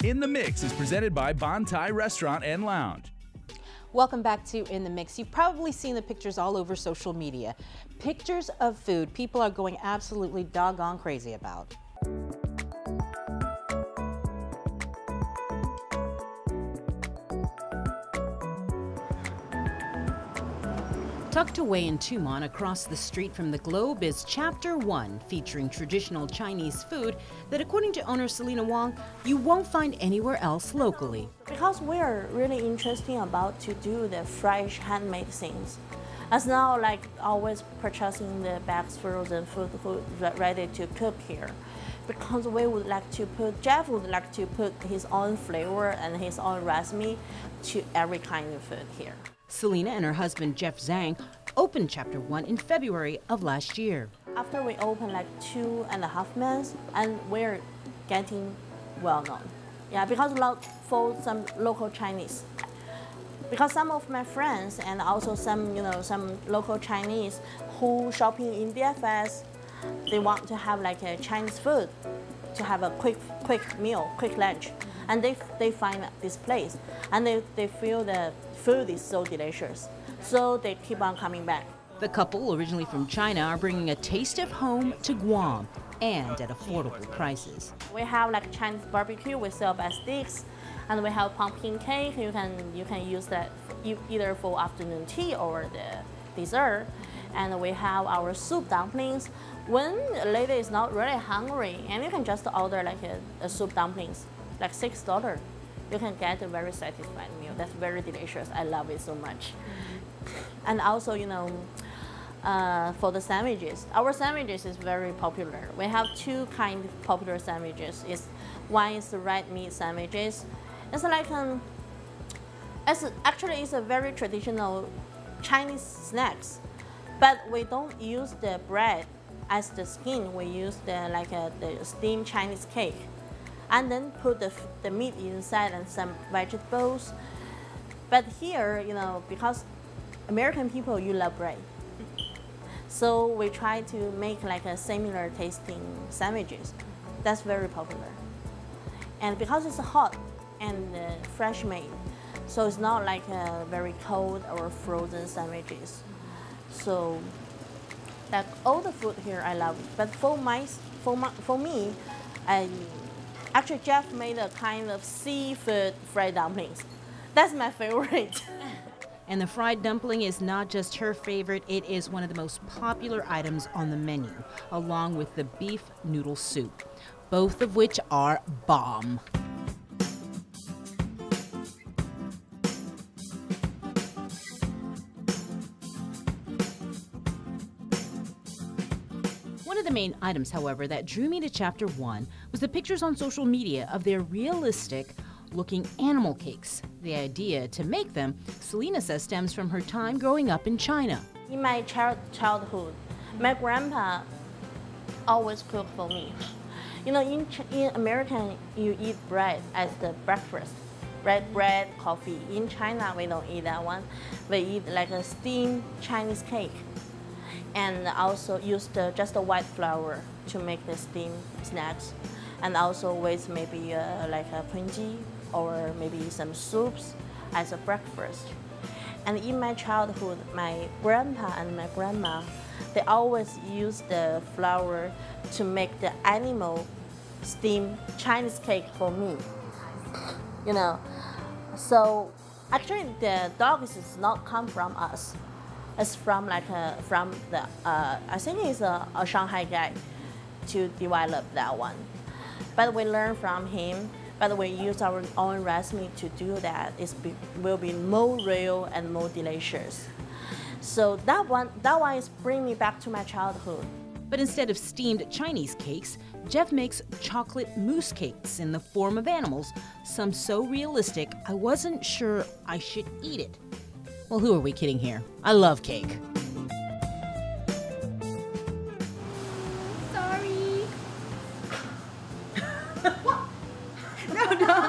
In the Mix is presented by Bon Thai Restaurant and Lounge. Welcome back to In the Mix. You've probably seen the pictures all over social media. Pictures of food people are going absolutely doggone crazy about. Tucked away in Tumon, across the street from the Globe, is Chapter 1, featuring traditional Chinese food that, according to owner Selena Wong, you won't find anywhere else locally. Because we're really interested about to do the fresh handmade things. As now, like always purchasing the bags frozen food ready to cook here. Because we would like to put, Jeff would like to put his own flavor and his own recipe to every kind of food here. Selena and her husband Jeff Zhang opened Chapter 1 in February of last year. After we opened like 2.5 months, and we're getting well known. Yeah, because for some local Chinese. Because some of my friends and also some local Chinese who shopping in DFS, they want to have like a Chinese food, to have a quick meal, quick lunch. And they find this place, and they feel the food is so delicious. So they keep on coming back. The couple, originally from China, are bringing a taste of home to Guam, and at affordable prices. We have like Chinese barbecue, we sell by sticks, and we have pumpkin cake. You can use that either for afternoon tea or the dessert. And we have our soup dumplings. When a lady is not really hungry, and you can just order like a soup dumplings, like $6. You can get a very satisfying meal. That's very delicious. I love it so much. And also, for the sandwiches, our sandwiches is very popular. We have two kind of popular sandwiches. One is the red meat sandwiches. It's like it's a very traditional Chinese snacks, but we don't use the bread as the skin. We use the steamed Chinese cake, and then put the meat inside and some vegetables. But here, because American people, you love bread. So we try to make like a similar tasting sandwiches. That's very popular. And because it's hot and fresh made, so it's not like a very cold or frozen sandwiches. So like all the food here I love it. But for me, actually Jeff made a kind of seafood fried dumplings. That's my favorite. And the fried dumpling is not just her favorite, it is one of the most popular items on the menu, along with the beef noodle soup, both of which are bomb. One of the main items, however, that drew me to Chapter 1 was the pictures on social media of their realistic looking animal cakes. The idea to make them, Selena says, stems from her time growing up in China. In my childhood, my grandpa always cooked for me. In America, you eat bread as the breakfast. Bread, coffee. In China, we don't eat that one. We eat like a steamed Chinese cake. And also use just the white flour to make the steamed snacks. And also with maybe like a punji or maybe some soups as a breakfast. And in my childhood, my grandpa and my grandma, they always use the flour to make the animal steamed Chinese cake for me. So actually the dogs does not come from us. It's from I think it's a Shanghai guy to develop that one. But we learn from him, but we use our own recipe to do that. It will be more real and more delicious. So that one is bringing me back to my childhood. But instead of steamed Chinese cakes, Jeff makes chocolate mousse cakes in the form of animals, some so realistic I wasn't sure I should eat it. Well, who are we kidding here? I love cake. Sorry. No.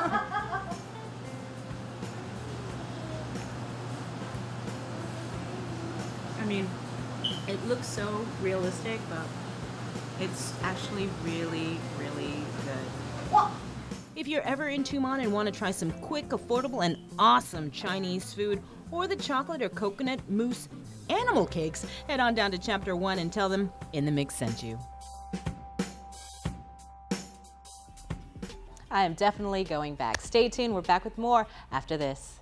I mean, it looks so realistic, but it's actually really, really good. If you're ever in Tumon and want to try some quick, affordable, and awesome Chinese food, or the chocolate or coconut mousse animal cakes, head on down to Chapter 1 and tell them In the Mix sent you. I am definitely going back. Stay tuned. We're back with more after this.